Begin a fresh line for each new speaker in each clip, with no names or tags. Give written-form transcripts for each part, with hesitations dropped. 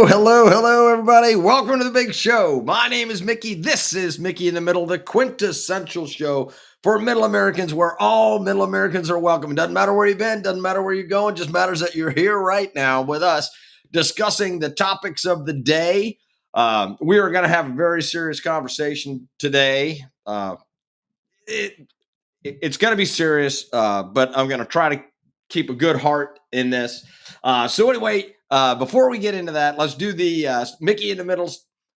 Hello, everybody. Welcome to the big show. My name is Mickey. This is Mickey in the Middle, the quintessential show for Middle Americans, where all Middle Americans are welcome. Doesn't matter where you've been, doesn't matter where you're going, just matters that you're here right now with us discussing the topics of the day. We are going to have a very serious conversation today. It, it's going to be serious, but I'm going to try to keep a good heart in this. So anyway, before we get into that, let's do the Mickey in the Middle.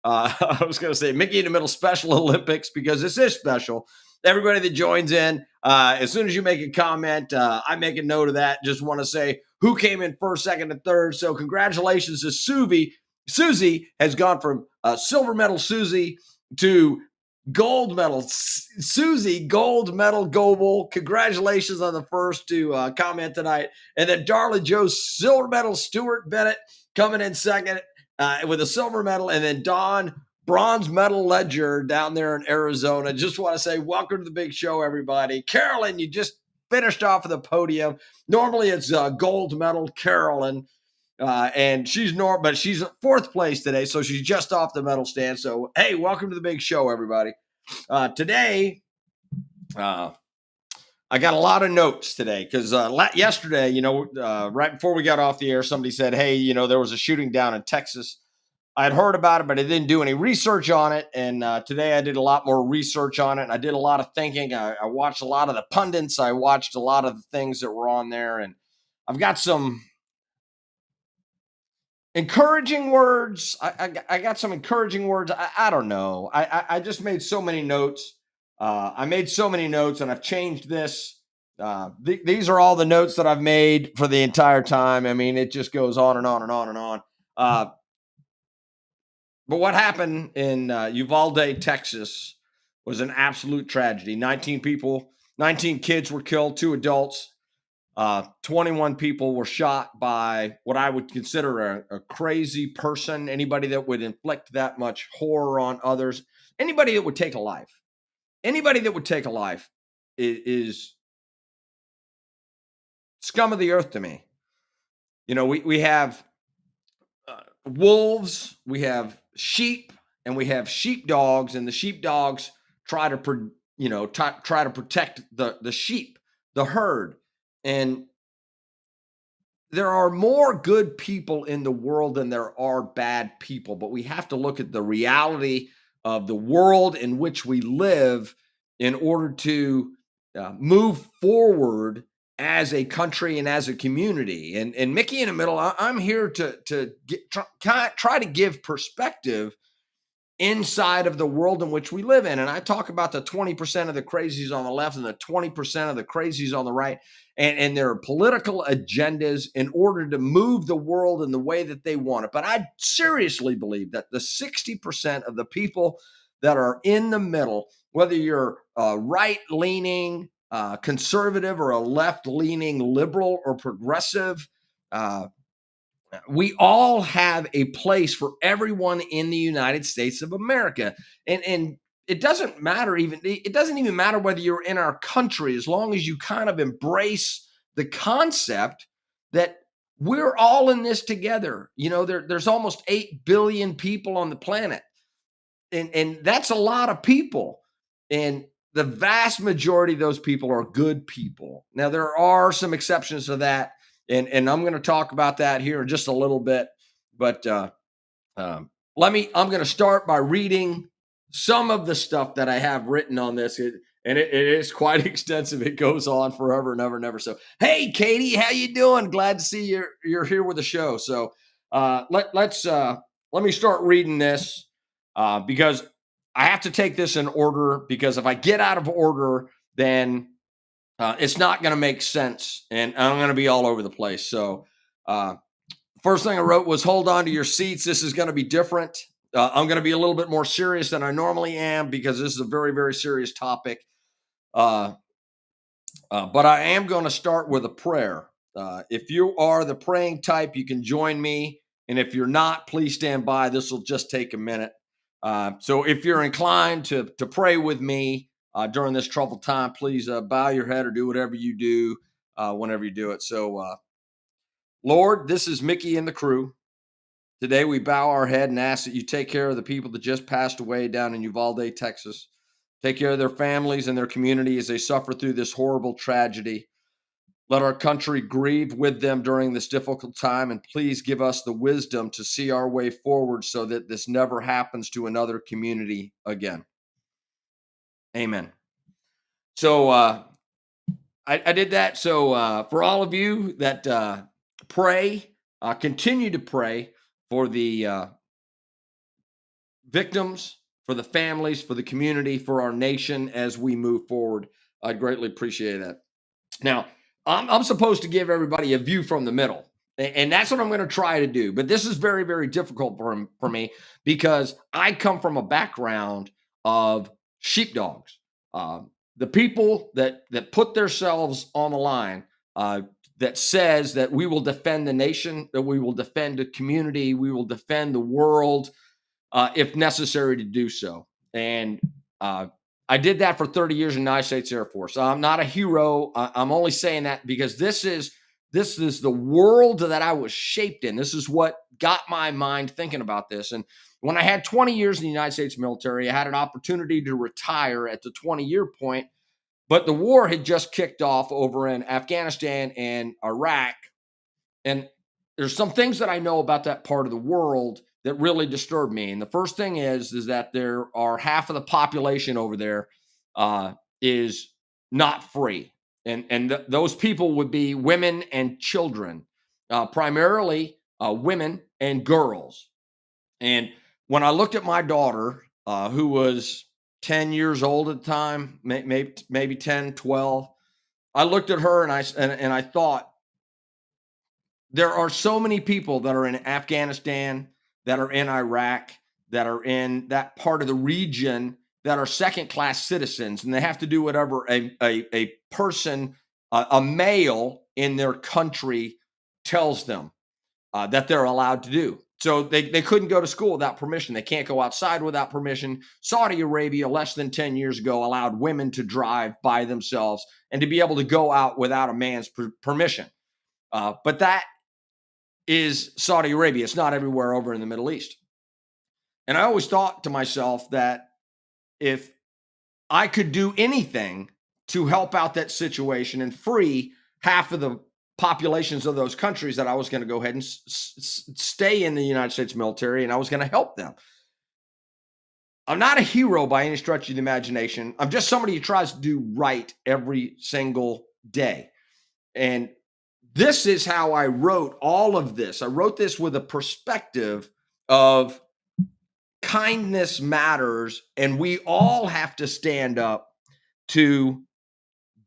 I was going to say Mickey in the Middle Special Olympics, because this is special. Everybody that joins in, as soon as you make a comment, I make a note of that. Just want to say who came in first, second, and third. So congratulations to Susie. Susie has gone from silver medal Susie to gold medal Susie, gold medal Goebel. Congratulations on the first to comment tonight. And then Darla Joe, silver medal Stuart Bennett coming in second with a silver medal. And then Don, bronze medal Ledger down there in Arizona. Just want to say welcome to the big show, everybody. Carolyn, you just finished off of the podium. Normally it's gold medal Carolyn. And she's but she's fourth place today, so she's just off the medal stand. So, hey, welcome to the big show, everybody. Today, I got a lot of notes today because yesterday, right before we got off the air, somebody said, hey, there was a shooting down in Texas. I'd heard about it, but I didn't do any research on it. And today I did a lot more research on it. And I did a lot of thinking. I watched a lot of the pundits. I watched a lot of the things that were on there. And I've got some encouraging words. I got some encouraging words. I don't know. I just made so many notes. I made so many notes, and I've changed this. These are all the notes that I've made for the entire time. I mean, it just goes on and on and on and on. But what happened in Uvalde, Texas, was an absolute tragedy. 19 kids were killed, 2 adults. 21 people were shot by what I would consider a crazy person, anybody that would inflict that much horror on others, anybody that would take a life. Anybody that would take a life is scum of the earth to me. We have wolves, we have sheep, and we have sheepdogs, and the sheepdogs try to protect the sheep, the herd. And there are more good people in the world than there are bad people, but we have to look at the reality of the world in which we live in order to move forward as a country and as a community. And Mickey in the Middle, I'm here to try to give perspective inside of the world in which we live in. And I talk about the 20% of the crazies on the left and the 20% of the crazies on the right, and their political agendas in order to move the world in the way that they want it. But I seriously believe that the 60% of the people that are in the middle, whether you're right-leaning conservative or a left-leaning liberal or progressive, we all have a place for everyone in the United States of America. And it doesn't even matter whether you're in our country, as long as you kind of embrace the concept that we're all in this together. There's almost 8 billion people on the planet. And that's a lot of people. And the vast majority of those people are good people. Now, there are some exceptions to that. And I'm going to talk about that here in just a little bit. But I'm going to start by reading some of the stuff that I have written on this. It is quite extensive. It goes on forever and ever and ever. So, hey, Katie, how you doing? Glad to see you're here with the show. So let me start reading this because I have to take this in order because if I get out of order, then it's not going to make sense, and I'm going to be all over the place. So, uh, first thing I wrote was hold on to your seats. This is going to be different. I'm going to be a little bit more serious than I normally am because this is a very, very serious topic. Uh, but I am going to start with a prayer. If you are the praying type, you can join me. And if you're not, please stand by. This will just take a minute. So if you're inclined to pray with me during this troubled time, please bow your head or do whatever you do whenever you do it. So, Lord, this is Mickey and the crew. Today we bow our head and ask that you take care of the people that just passed away down in Uvalde, Texas. Take care of their families and their community as they suffer through this horrible tragedy. Let our country grieve with them during this difficult time, and please give us the wisdom to see our way forward so that this never happens to another community again. Amen. So I did that. So for all of you that pray, continue to pray for the victims, for the families, for the community, for our nation as we move forward. I greatly appreciate that. Now, I'm supposed to give everybody a view from the middle, and that's what I'm going to try to do. But this is very, very difficult for me because I come from a background of sheepdogs, the people that put themselves on the line, that says that we will defend the nation, that we will defend the community, we will defend the world, if necessary to do so. And uh, I did that for 30 years in the United States Air Force. I'm not a hero. I'm only saying that because this is the world that I was shaped in. This is what got my mind thinking about this. And when I had 20 years in the United States military, I had an opportunity to retire at the 20-year point, but the war had just kicked off over in Afghanistan and Iraq. And there's some things that I know about that part of the world that really disturb me. And the first thing is that there are half of the population over there is not free, and those people would be women and children, primarily women and girls. And when I looked at my daughter, who was 10 years old at the time, maybe 10, 12, I looked at her and I thought, there are so many people that are in Afghanistan, that are in Iraq, that are in that part of the region that are second class citizens, and they have to do whatever a person, a male in their country tells them that they're allowed to do. So they couldn't go to school without permission. They can't go outside without permission. Saudi Arabia, less than 10 years ago, allowed women to drive by themselves and to be able to go out without a man's permission. But that is Saudi Arabia. It's not everywhere over in the Middle East. And I always thought to myself that if I could do anything to help out that situation and free half of the populations of those countries, that I was going to go ahead and stay in the United States military, and I was going to help them. I'm not a hero by any stretch of the imagination. I'm just somebody who tries to do right every single day. And this is how I wrote all of this. I wrote this with a perspective of kindness matters, and we all have to stand up to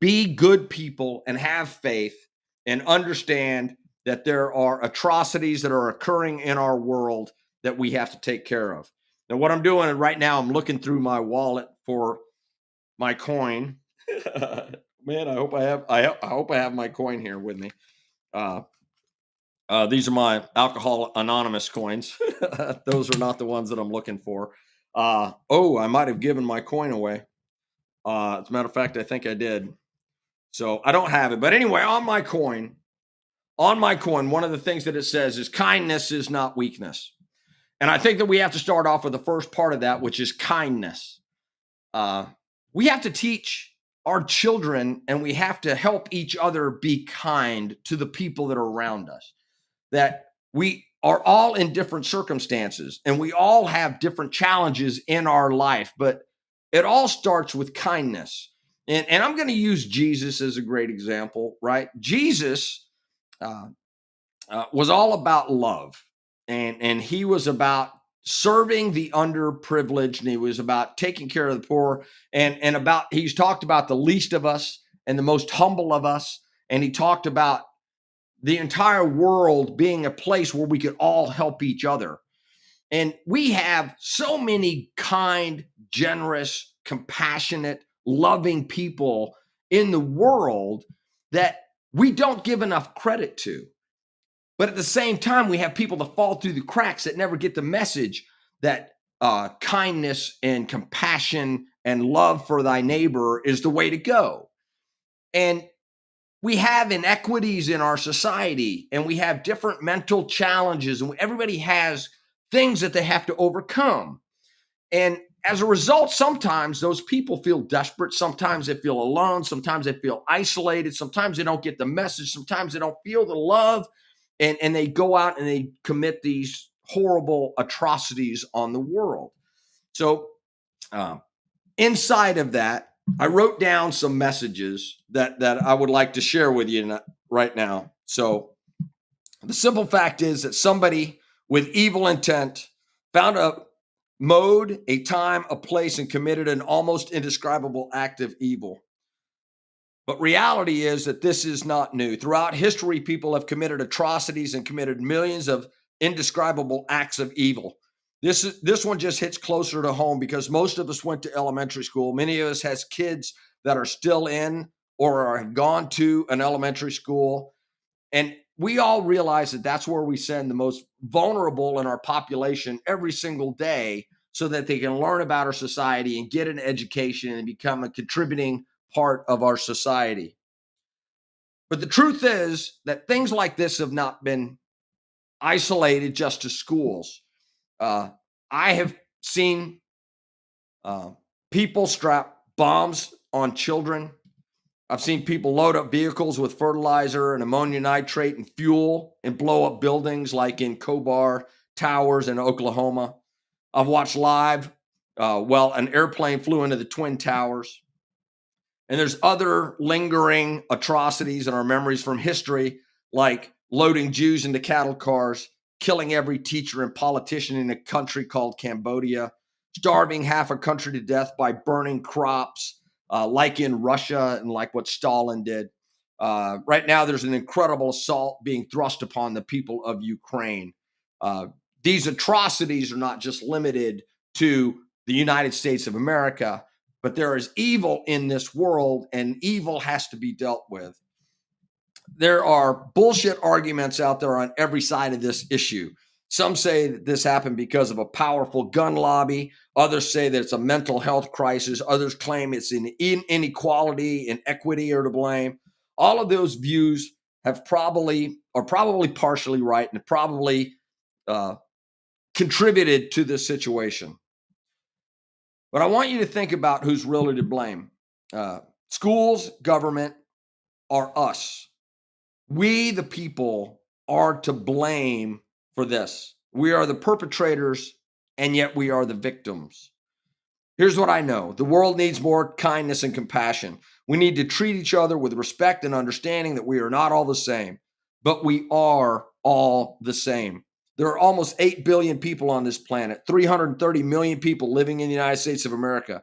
be good people and have faith and understand that there are atrocities that are occurring in our world that we have to take care of. Now, what I'm doing right now, I'm looking through my wallet for my coin. Man, I hope I have my coin here with me. These are my Alcohol Anonymous coins. Those are not the ones that I'm looking for. Oh, I might have given my coin away. As a matter of fact, I think I did. So I don't have it. But anyway, on my coin, one of the things that it says is kindness is not weakness. And I think that we have to start off with the first part of that, which is kindness. We have to teach our children, and we have to help each other be kind to the people that are around us. That we are all in different circumstances and we all have different challenges in our life, but it all starts with kindness. And I'm going to use Jesus as a great example, right? Jesus was all about love, and he was about serving the underprivileged, and he was about taking care of the poor, and about he's talked about the least of us and the most humble of us, and he talked about the entire world being a place where we could all help each other. And we have so many kind, generous, compassionate, loving people in the world that we don't give enough credit to. But at the same time, we have people that fall through the cracks that never get the message that kindness and compassion and love for thy neighbor is the way to go. And we have inequities in our society, and we have different mental challenges, and everybody has things that they have to overcome. And as a result, sometimes those people feel desperate. Sometimes they feel alone. Sometimes they feel isolated. Sometimes they don't get the message. Sometimes they don't feel the love. And they go out and they commit these horrible atrocities on the world. So, inside of that, I wrote down some messages that I would like to share with you right now. So, the simple fact is that somebody with evil intent found a mode, a time, a place, and committed an almost indescribable act of evil. But reality is that this is not new. Throughout history, people have committed atrocities and committed millions of indescribable acts of evil. This one just hits closer to home because most of us went to elementary school. Many of us has kids that are still in or have gone to an elementary school. And we all realize that that's where we send the most vulnerable in our population every single day so that they can learn about our society and get an education and become a contributing part of our society. But the truth is that things like this have not been isolated just to schools. I have seen people strap bombs on children. I've seen people load up vehicles with fertilizer and ammonia nitrate and fuel and blow up buildings like in Khobar Towers in Oklahoma. I've watched live while an airplane flew into the Twin Towers. And there's other lingering atrocities in our memories from history, like loading Jews into cattle cars, killing every teacher and politician in a country called Cambodia, starving half a country to death by burning crops, like in Russia and like what Stalin did. Right now, there's an incredible assault being thrust upon the people of Ukraine. These atrocities are not just limited to the United States of America, but there is evil in this world, and evil has to be dealt with. There are bullshit arguments out there on every side of this issue. Some say that this happened because of a powerful gun lobby. Others say that it's a mental health crisis. Others claim it's an inequality and equity are to blame. All of those views are probably partially right and probably contributed to this situation. But I want you to think about who's really to blame. Schools, government, are us. We, the people, are to blame for this. We are the perpetrators, and yet we are the victims. Here's what I know. The world needs more kindness and compassion. We need to treat each other with respect and understanding that we are not all the same, but we are all the same. There are almost 8 billion people on this planet, 330 million people living in the United States of America,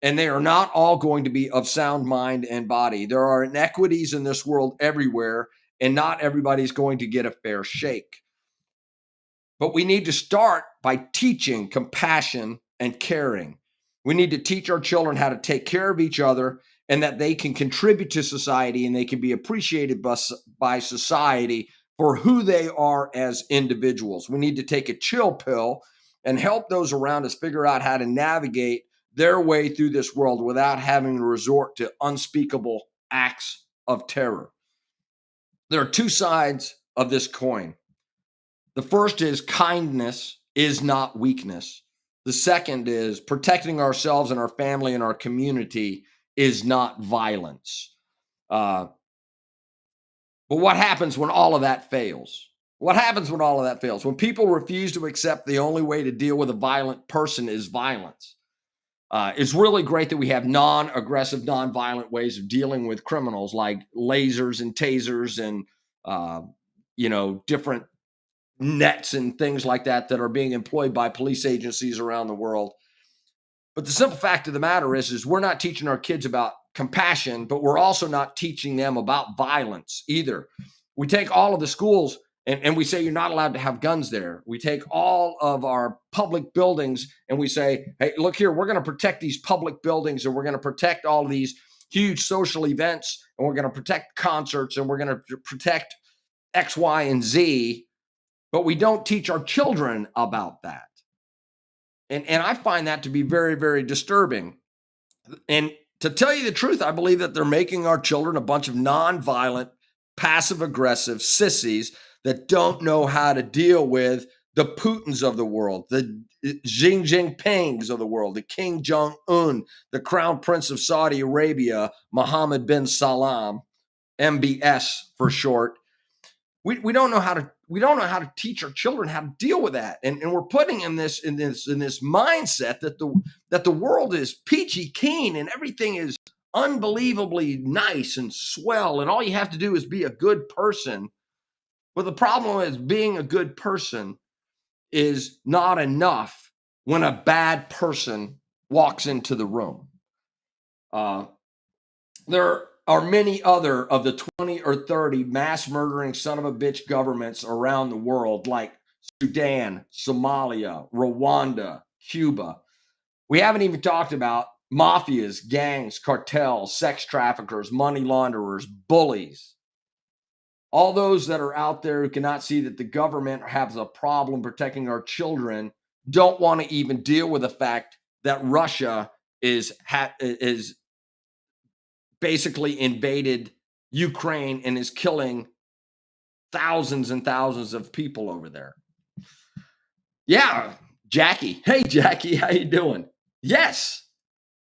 and they are not all going to be of sound mind and body. There are inequities in this world everywhere, and not everybody's going to get a fair shake. But we need to start by teaching compassion and caring. We need to teach our children how to take care of each other and that they can contribute to society and they can be appreciated by society for who they are as individuals. We need to take a chill pill and help those around us figure out how to navigate their way through this world without having to resort to unspeakable acts of terror. There are two sides of this coin. The first is kindness is not weakness. The second is protecting ourselves and our family and our community is not violence. But what happens when all of that fails? What happens when all of that fails? When people refuse to accept the only way to deal with a violent person is violence. It's really great that we have non-aggressive, non-violent ways of dealing with criminals like lasers and tasers and, different nets and things like that that are being employed by police agencies around the world. But the simple fact of the matter is we're not teaching our kids about compassion, but we're also not teaching them about violence either. We take all of the schools and we say you're not allowed to have guns there. We take all of our public buildings and we say, hey, look here, we're going to protect these public buildings and we're going to protect all of these huge social events and we're going to protect concerts and we're going to protect X, Y, and Z. But we don't teach our children about that. And I find that to be very, very disturbing. And to tell you the truth, I believe that they're making our children a bunch of nonviolent, passive aggressive sissies that don't know how to deal with the Putins of the world, the Xi Jinpings of the world, the King Jong-un, the Crown Prince of Saudi Arabia, Mohammed bin Salman, MBS for short. We don't know how to teach our children how to deal with that, and we're putting in this mindset that the world is peachy keen and everything is unbelievably nice and swell, and all you have to do is be a good person. But the problem is being a good person is not enough when a bad person walks into the room. There are many other of the 20 or 30 mass murdering son of a bitch governments around the world, like Sudan, Somalia, Rwanda, Cuba. We haven't even talked about mafias, gangs, cartels, sex traffickers, money launderers, bullies. All those that are out there who cannot see that the government has a problem protecting our children don't want to even deal with the fact that Russia is basically invaded Ukraine and is killing thousands and thousands of people over there. Yeah, Jackie. Hey, Jackie, how you doing? Yes,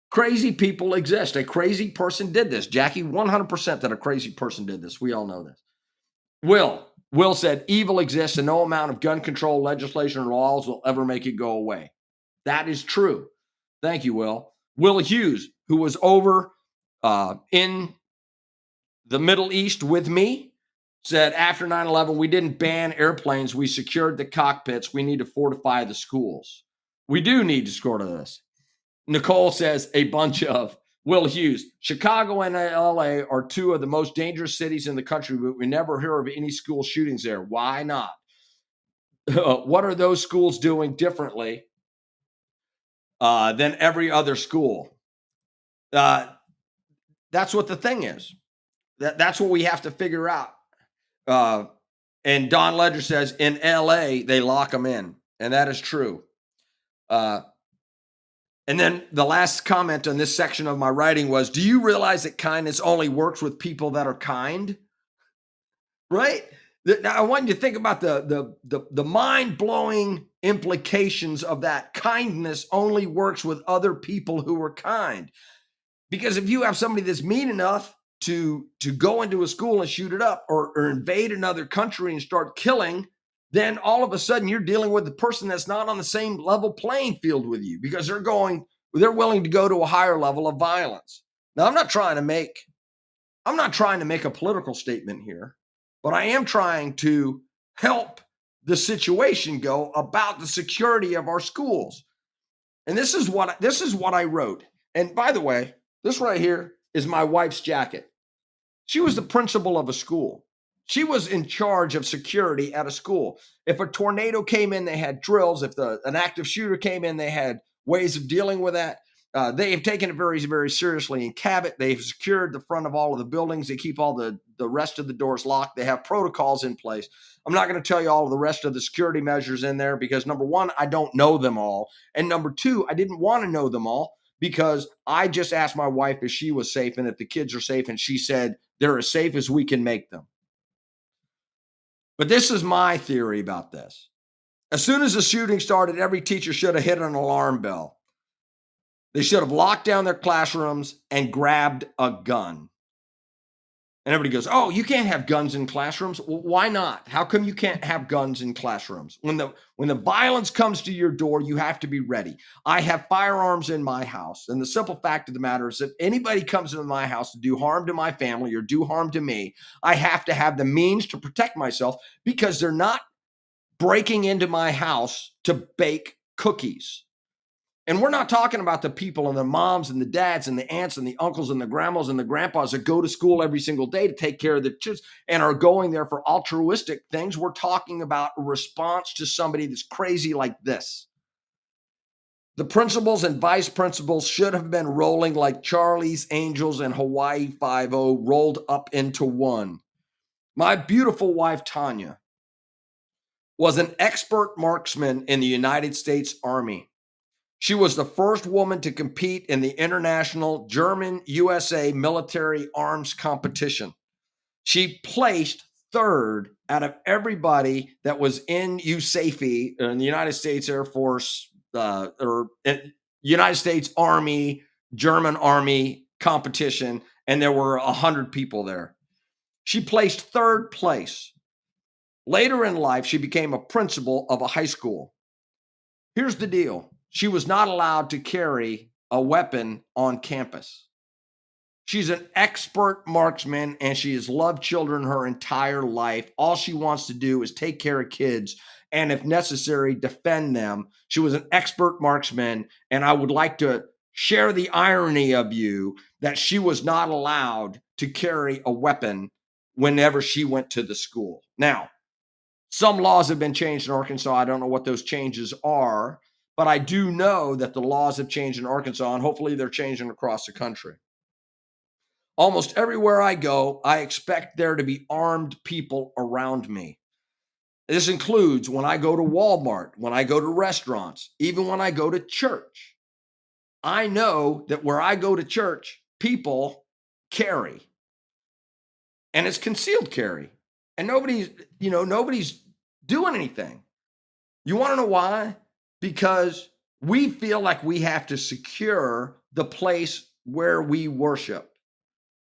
crazy people exist. A crazy person did this. Jackie, 100% that a crazy person did this. We all know this. Will said, evil exists and no amount of gun control legislation or laws will ever make it go away. That is true. Thank you, Will. Will Hughes, who was over in the Middle East with me, said after 9/11, we didn't ban airplanes. We secured the cockpits. We need to fortify the schools. We do need to score to this. Nicole says a bunch of Will Hughes. Chicago and LA are two of the most dangerous cities in the country, but we never hear of any school shootings there. Why not? What are those schools doing differently than every other school? That's what the thing is. That's what we have to figure out. And Don Ledger says in LA, they lock them in. And that is true. And then the last comment on this section of my writing was, do you realize that kindness only works with people that are kind? Right? Now, I want you to think about the mind-blowing implications of that. Kindness only works with other people who are kind. Because if you have somebody that's mean enough to go into a school and shoot it up or invade another country and start killing, then all of a sudden you're dealing with the person that's not on the same level playing field with you because they're willing to go to a higher level of violence. Now, I'm not trying to make a political statement here, but I am trying to help the situation go about the security of our schools. And this is what I wrote. And by the way, this right here is my wife's jacket. She was the principal of a school. She was in charge of security at a school. If a tornado came in, they had drills. If an active shooter came in, they had ways of dealing with that. They have taken it very, very seriously in Cabot. They've secured the front of all of the buildings. They keep all the rest of the doors locked. They have protocols in place. I'm not going to tell you all of the rest of the security measures in there because, number one, I don't know them all. And number two, I didn't want to know them all because I just asked my wife if she was safe and if the kids are safe. And she said, they're as safe as we can make them. But this is my theory about this. As soon as the shooting started, every teacher should have hit an alarm bell. They should have locked down their classrooms and grabbed a gun. And everybody goes, oh, you can't have guns in classrooms. Well, why not? How come you can't have guns in classrooms? When the violence comes to your door, you have to be ready. I have firearms in my house. And the simple fact of the matter is if anybody comes into my house to do harm to my family or do harm to me, I have to have the means to protect myself because they're not breaking into my house to bake cookies. And we're not talking about the people and the moms and the dads and the aunts and the uncles and the grandmas and the grandpas that go to school every single day to take care of the kids and are going there for altruistic things. We're talking about a response to somebody that's crazy like this. The principals and vice principals should have been rolling like Charlie's Angels and Hawaii Five-O rolled up into one. My beautiful wife, Tanya, was an expert marksman in the United States Army. She was the first woman to compete in the international German USA military arms competition. She placed third out of everybody that was in USAFE, in the United States Air Force, or United States Army, German Army competition, and there were 100 people there. She placed third place. Later in life, she became a principal of a high school. Here's the deal. She was not allowed to carry a weapon on campus. She's an expert marksman and she has loved children her entire life. All she wants to do is take care of kids and, if necessary, defend them. She was an expert marksman, and I would like to share the irony of you that she was not allowed to carry a weapon whenever she went to the school. Now, some laws have been changed in Arkansas. I don't know what those changes are, but I do know that the laws have changed in Arkansas, and hopefully they're changing across the country. Almost everywhere I go, I expect there to be armed people around me. This includes when I go to Walmart, when I go to restaurants, even when I go to church. I know that where I go to church, people carry, and it's concealed carry, and nobody's doing anything. You want to know why? Because we feel like we have to secure the place where we worship.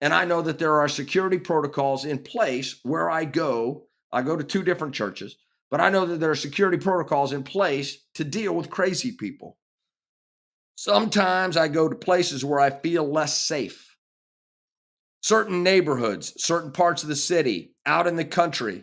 And I know that there are security protocols in place where I go. I go to 2 different churches, but I know that there are security protocols in place to deal with crazy people. Sometimes I go to places where I feel less safe. Certain neighborhoods, certain parts of the city, out in the country,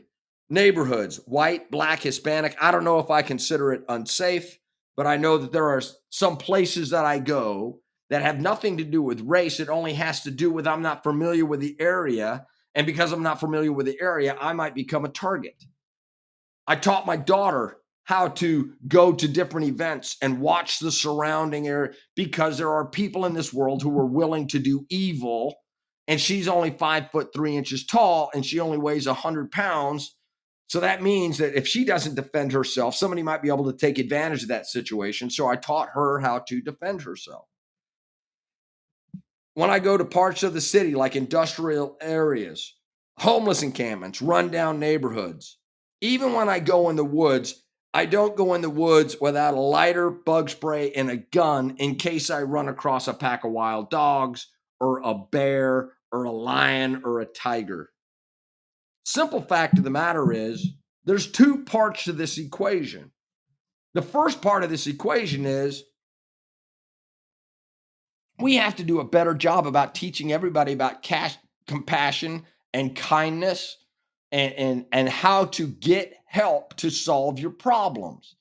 neighborhoods, white, black, Hispanic. I don't know if I consider it unsafe, but I know that there are some places that I go that have nothing to do with race. It only has to do with I'm not familiar with the area. And because I'm not familiar with the area, I might become a target. I taught my daughter how to go to different events and watch the surrounding area because there are people in this world who are willing to do evil. And she's only 5'3" tall and she only weighs 100 pounds. So that means that if she doesn't defend herself, somebody might be able to take advantage of that situation. So I taught her how to defend herself. When I go to parts of the city, like industrial areas, homeless encampments, rundown neighborhoods, even when I go in the woods, I don't go in the woods without a lighter, bug spray, and a gun in case I run across a pack of wild dogs or a bear or a lion or a tiger. Simple fact of the matter is there's 2 parts to this equation. The first part of this equation is we have to do a better job about teaching everybody about compassion and kindness and how to get help to solve your problems.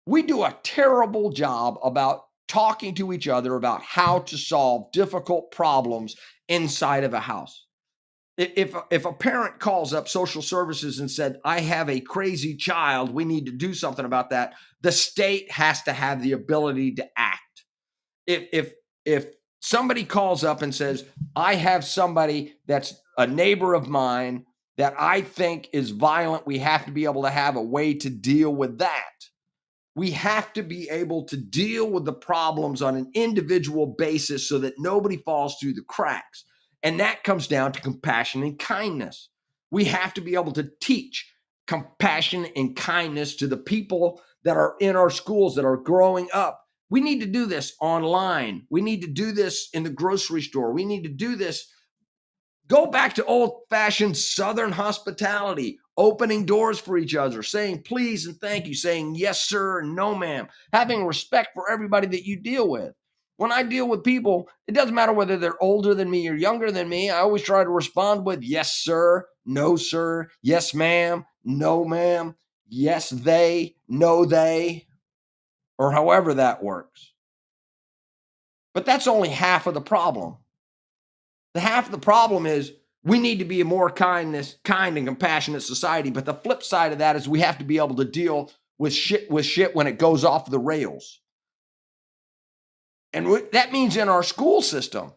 We do a terrible job about talking to each other about how to solve difficult problems inside of a house. If a parent calls up social services and said, I have a crazy child, we need to do something about that, the state has to have the ability to act. If somebody calls up and says, I have somebody that's a neighbor of mine that I think is violent, we have to be able to have a way to deal with that. We have to be able to deal with the problems on an individual basis so that nobody falls through the cracks. And that comes down to compassion and kindness. We have to be able to teach compassion and kindness to the people that are in our schools that are growing up. We need to do this online. We need to do this in the grocery store. We need to do this. Go back to old-fashioned Southern hospitality, opening doors for each other, saying please and thank you, saying yes, sir, and no, ma'am, having respect for everybody that you deal with. When I deal with people, it doesn't matter whether they're older than me or younger than me. I always try to respond with yes, sir, no, sir, yes, ma'am, no, ma'am. yes, they, no, they, or however that works. But that's only half of the problem. The half of the problem is we need to be a more kind and compassionate society. But the flip side of that is we have to be able to deal with shit when it goes off the rails. And that means in our school system.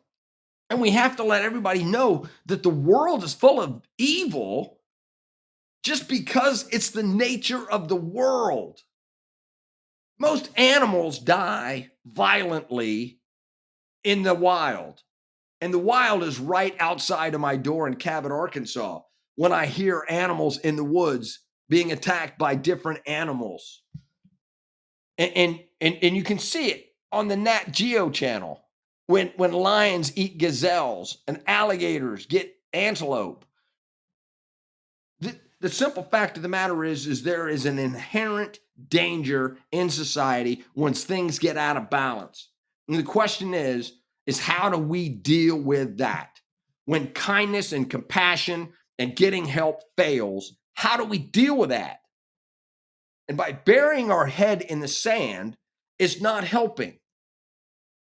And we have to let everybody know that the world is full of evil just because it's the nature of the world. Most animals die violently in the wild. And the wild is right outside of my door in Cabot, Arkansas, when I hear animals in the woods being attacked by different animals. And you can see it on the Nat Geo channel when lions eat gazelles and alligators get antelope. The simple fact of the matter is there is an inherent danger in society once things get out of balance. And the question is how do we deal with that? When kindness and compassion and getting help fails, how do we deal with that? And by burying our head in the sand, it's not helping.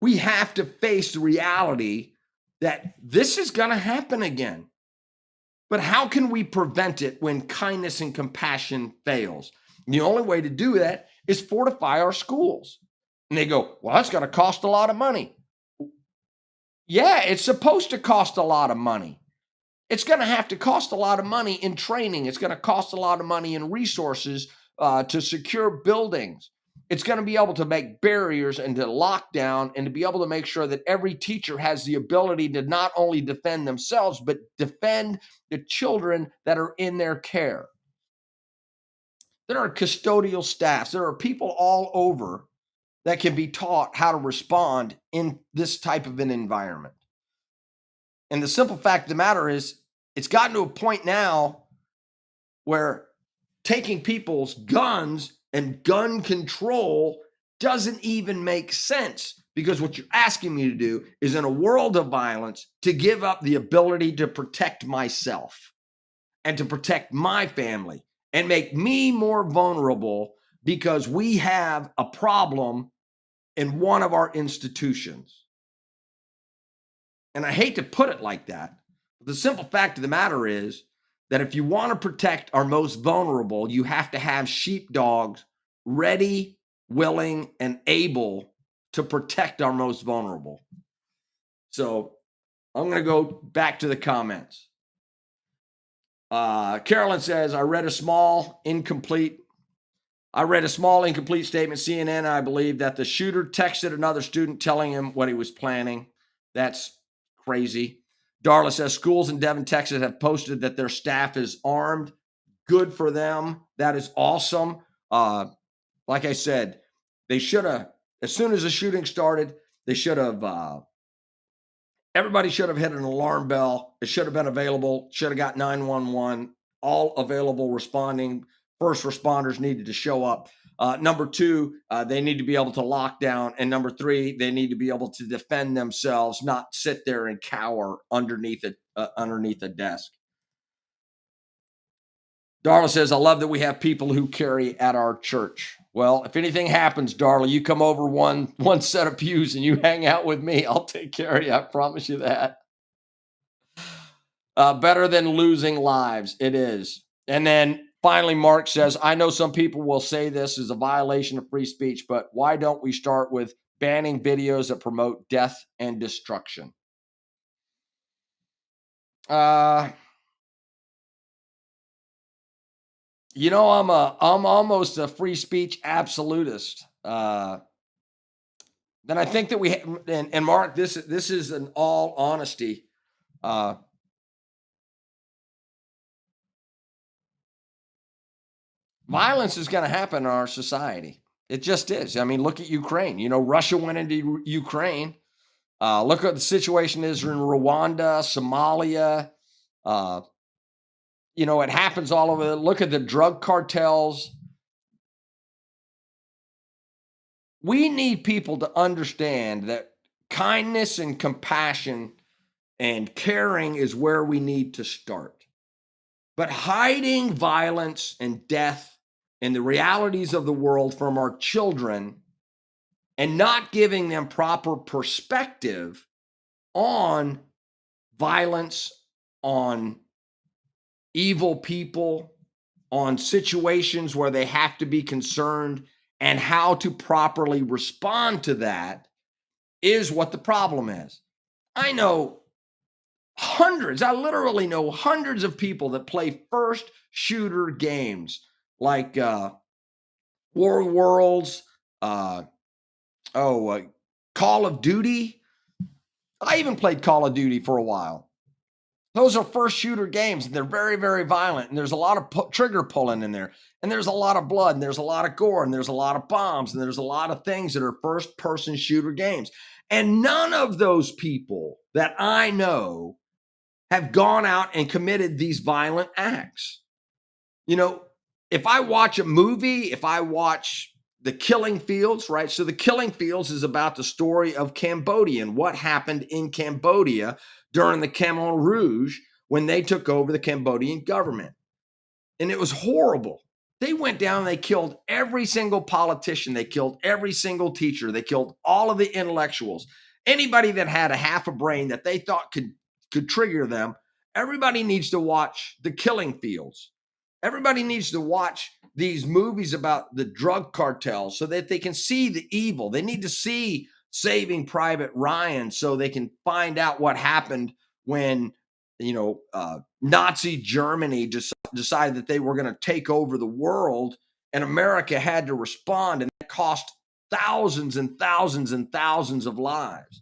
We have to face the reality that this is going to happen again. But how can we prevent it when kindness and compassion fails? The only way to do that is fortify our schools. And they go, well, that's going to cost a lot of money. Yeah, it's supposed to cost a lot of money. It's going to have to cost a lot of money in training. It's going to cost a lot of money in resources to secure buildings. It's going to be able to make barriers and to lock down and to be able to make sure that every teacher has the ability to not only defend themselves, but defend the children that are in their care. There are custodial staffs. There are people all over that can be taught how to respond in this type of an environment. And the simple fact of the matter is, it's gotten to a point now where taking people's guns and gun control doesn't even make sense, because what you're asking me to do is, in a world of violence, to give up the ability to protect myself and to protect my family and make me more vulnerable because we have a problem in one of our institutions. And I hate to put it like that, but the simple fact of the matter is that if you want to protect our most vulnerable, you have to have sheepdogs ready, willing, and able to protect our most vulnerable. So I'm going to go back to the comments. Carolyn says, I read a small incomplete statement, CNN, I believe, that the shooter texted another student telling him what he was planning. That's crazy. Darla says, schools in Devon, Texas have posted that their staff is armed. Good for them. That is awesome. Like I said, they should have, as soon as the shooting started, they should have, everybody should have hit an alarm bell. It should have been available, should have got 911, all available responding. First responders needed to show up. Number two, they need to be able to lock down. And number three, they need to be able to defend themselves, not sit there and cower underneath a desk. Darla says, I love that we have people who carry at our church. Well, if anything happens, Darla, you come over one set of pews and you hang out with me. I'll take care of you. I promise you that. Better than losing lives. It is. And then finally, Mark says, I know some people will say this is a violation of free speech, but why don't we start with banning videos that promote death and destruction? I'm almost a free speech absolutist. Then I think that and Mark, this is in all honesty. Violence is going to happen in our society. It just is. I mean, look at Ukraine. Russia went into Ukraine. Look at the situation is in Rwanda, Somalia. It happens all over. Look at the drug cartels. We need people to understand that kindness and compassion and caring is where we need to start. But hiding violence and death and the realities of the world from our children and not giving them proper perspective on violence, on evil people, on situations where they have to be concerned, and how to properly respond to that is what the problem is. I know hundreds, I literally know hundreds of people that play first shooter games like War of Worlds, uh, Call of Duty. I even played Call of Duty for a while. Those are first shooter games, and they're very, very violent. And there's a lot of trigger pulling in there, and there's a lot of blood, and there's a lot of gore, and there's a lot of bombs, and there's a lot of things that are first person shooter games. And none of those people that I know have gone out and committed these violent acts. You know, if I watch a movie, if I watch The Killing Fields, right? So The Killing Fields is about the story of Cambodia and what happened in Cambodia during the Khmer Rouge when they took over the Cambodian government. And it was horrible. They went down and they killed every single politician. They killed every single teacher. They killed all of the intellectuals. Anybody that had a half a brain that they thought could trigger them. Everybody needs to watch The Killing Fields. Everybody needs to watch these movies about the drug cartels so that they can see the evil. They need to see Saving Private Ryan so they can find out what happened when, Nazi Germany just decided that they were going to take over the world, and America had to respond, and it cost thousands and thousands and thousands of lives.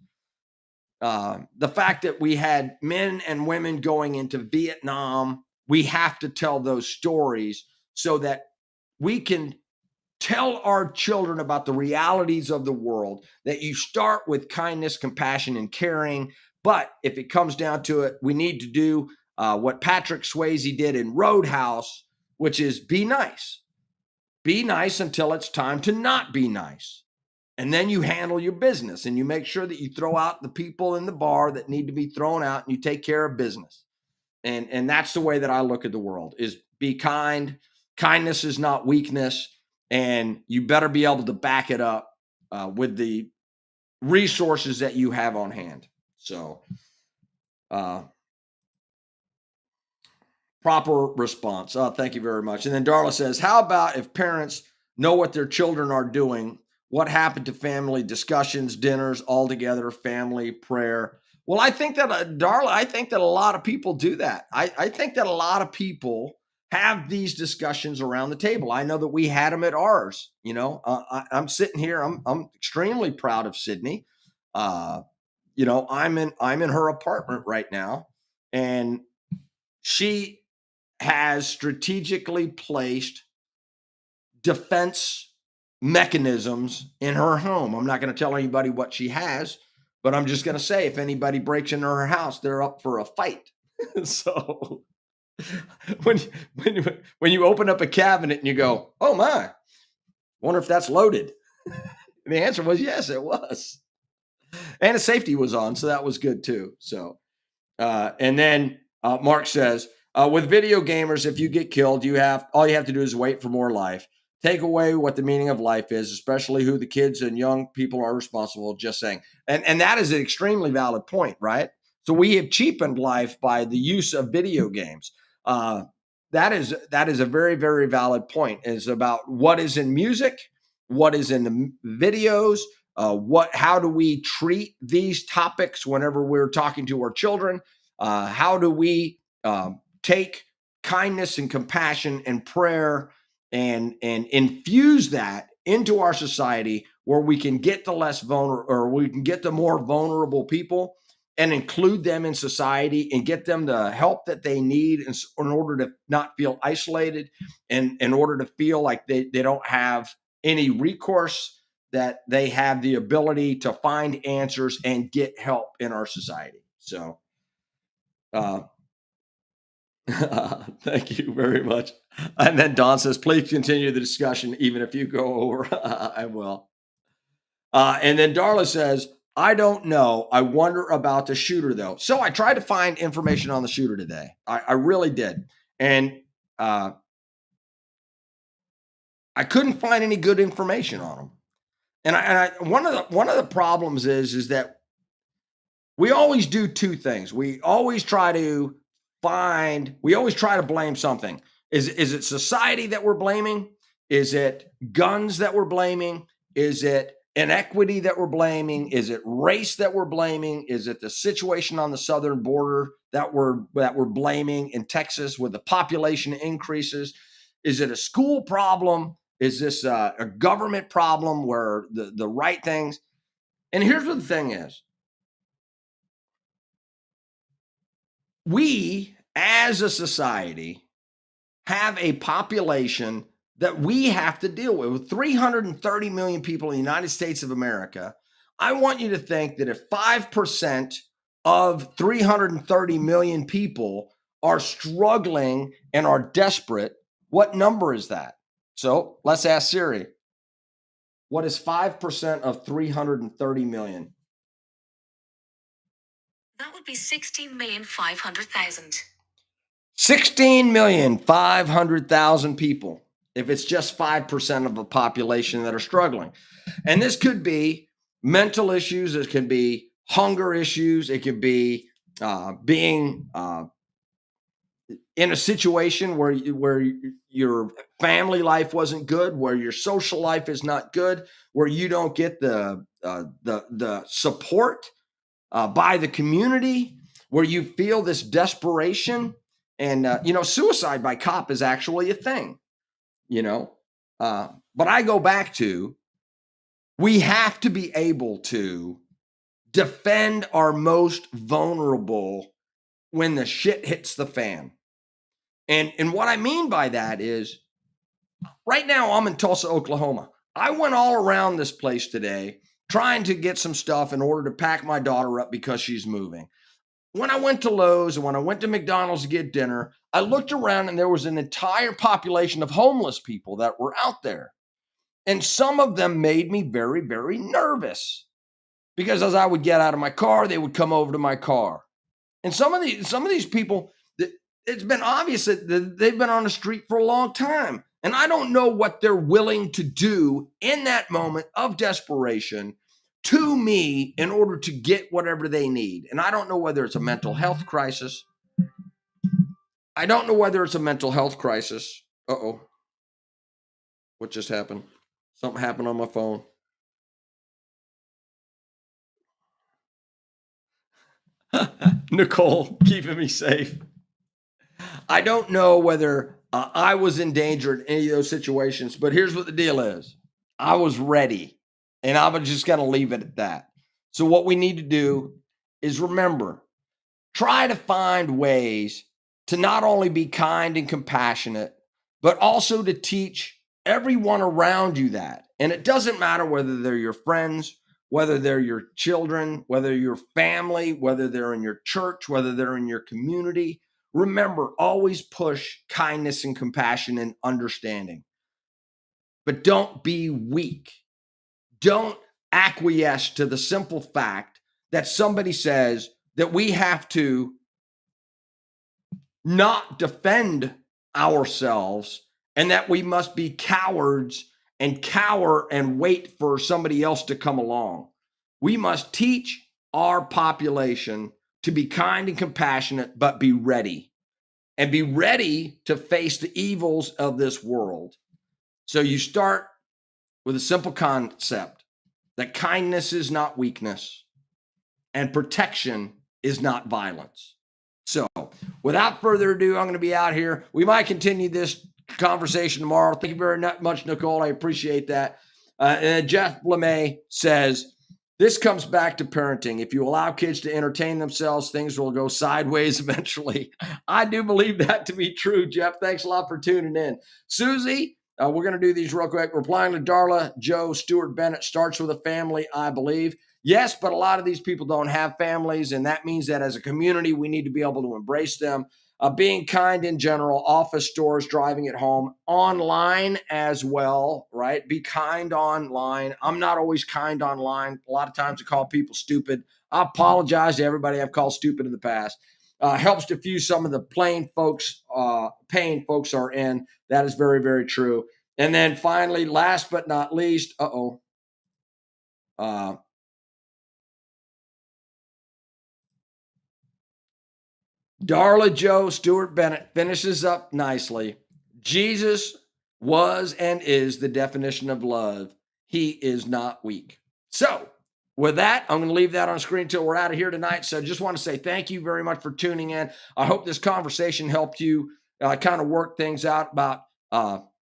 The fact that we had men and women going into Vietnam, we have to tell those stories so that we can tell our children about the realities of the world, that you start with kindness, compassion, and caring. But if it comes down to it, we need to do what Patrick Swayze did in Roadhouse, which is be nice. Be nice until it's time to not be nice. And then you handle your business and you make sure that you throw out the people in the bar that need to be thrown out and you take care of business. And that's the way that I look at the world is be kind. Kindness is not weakness. And you better be able to back it up with the resources that you have on hand. So proper response. Thank you very much. And then Darla says, how about if parents know what their children are doing? What happened to family discussions, dinners, all together, family, prayer? Well, I think that, Darla, I think that a lot of people do that. I think that a lot of people have these discussions around the table. I know that we had them at ours. I'm sitting here. I'm extremely proud of Sydney. I'm in her apartment right now, and she has strategically placed defense mechanisms in her home. I'm not going to tell anybody what she has, but I'm just going to say if anybody breaks into her house, they're up for a fight. So when you open up a cabinet and you go, oh my, wonder if that's loaded. And the answer was yes, it was. And the safety was on, so that was good too. So and then Mark says, with video gamers, if you get killed, all you have to do is wait for more life. Take away what the meaning of life is, especially who the kids and young people are responsible. Just saying, and that is an extremely valid point, right? So we have cheapened life by the use of video games. That is a very, very valid point. Is about what is in music, what is in the videos, how do we treat these topics whenever we're talking to our children? How do we take kindness and compassion and prayer and infuse that into our society where we can get the less vulnerable or we can get the more vulnerable people and include them in society and get them the help that they need in order to not feel isolated and in order to feel like they don't have any recourse, that they have the ability to find answers and get help in our society. So thank you very much. And then Don says, please continue the discussion, even if you go over. I will. And then Darla says, I don't know. I wonder about the shooter, though. So I tried to find information on the shooter today. I really did. And I couldn't find any good information on them. One of the problems is that we always do two things. We always try to blame something. Is it society that we're blaming? Is it guns that we're blaming? Is it inequity that we're blaming? Is it race that we're blaming? Is it the situation on the southern border that we're blaming in Texas with the population increases? Is it a school problem? Is this a government problem where the right things? And here's what the thing is. We as a society have a population that we have to deal with 330 million people in the United States of America. I want you to think that if 5% of 330 million people are struggling and are desperate, what number is that? So let's ask Siri, what is 5% of 330 million?
That would be 16,500,000.
16,500,000 people, if it's just 5% of the population that are struggling. And this could be mental issues, it could be hunger issues, it could be being in a situation where your family life wasn't good, where your social life is not good, where you don't get the support by the community, where you feel this desperation. And suicide by cop is actually a thing, but I go back to, we have to be able to defend our most vulnerable when the shit hits the fan. And what I mean by that is, right now I'm in Tulsa, Oklahoma. I went all around this place today trying to get some stuff in order to pack my daughter up because she's moving. When I went to Lowe's and when I went to McDonald's to get dinner, I looked around and there was an entire population of homeless people that were out there. And some of them made me very, very nervous because as I would get out of my car, they would come over to my car. And some of these people, it's been obvious that they've been on the street for a long time. And I don't know what they're willing to do in that moment of desperation to me in order to get whatever they need. And I don't know whether it's a mental health crisis. Uh-oh. What just happened? Something happened on my phone. Nicole, keeping me safe. I don't know whether I was in danger in any of those situations, but here's what the deal is. I was ready, and I'm just going to leave it at that. So what we need to do is remember, try to find ways to not only be kind and compassionate, but also to teach everyone around you that. And it doesn't matter whether they're your friends, whether they're your children, whether your family, whether they're in your church, whether they're in your community. Remember, always push kindness and compassion and understanding. But don't be weak. Don't acquiesce to the simple fact that somebody says that we have to not defend ourselves and that we must be cowards and cower and wait for somebody else to come along. We must teach our population to be kind and compassionate, but be ready and be ready to face the evils of this world. So you start with a simple concept that kindness is not weakness and protection is not violence. So without further ado, I'm going to be out here. We might continue this conversation tomorrow. Thank you very much, Nicole. I appreciate that. And Jeff LeMay says, this comes back to parenting. If you allow kids to entertain themselves, things will go sideways eventually. I do believe that to be true, Jeff. Thanks a lot for tuning in. Susie, we're going to do these real quick. Replying to Darla, Joe, Stuart Bennett starts with a family, I believe. Yes, but a lot of these people don't have families, and that means that as a community, we need to be able to embrace them. Being kind in general, office stores, driving at home, online as well, right? Be kind online. I'm not always kind online. A lot of times I call people stupid. I apologize to everybody I've called stupid in the past. Helps diffuse some of the pain folks are in. That is very, very true. And then finally, last but not least, Darla Joe Stewart Bennett finishes up nicely. Jesus was and is the definition of love. He is not weak. So, with that, I'm going to leave that on screen until we're out of here tonight. So, just want to say thank you very much for tuning in. I hope this conversation helped you kind of work things out about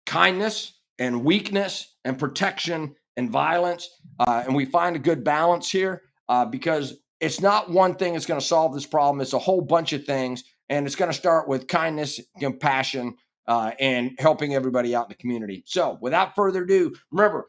kindness and weakness and protection and violence. And we find a good balance here because it's not one thing that's going to solve this problem. It's a whole bunch of things. And it's going to start with kindness, compassion, and helping everybody out in the community. So without further ado, remember,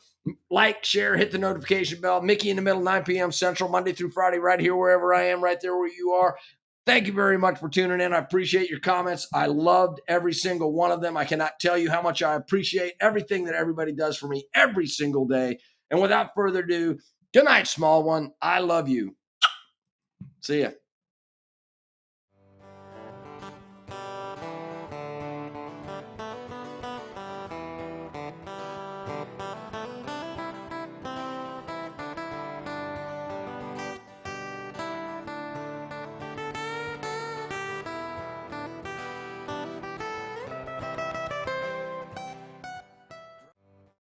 like, share, hit the notification bell. Mickey in the Middle, 9 p.m. Central, Monday through Friday, right here, wherever I am, right there where you are. Thank you very much for tuning in. I appreciate your comments. I loved every single one of them. I cannot tell you how much I appreciate everything that everybody does for me every single day. And without further ado, good night, small one. I love you. See ya.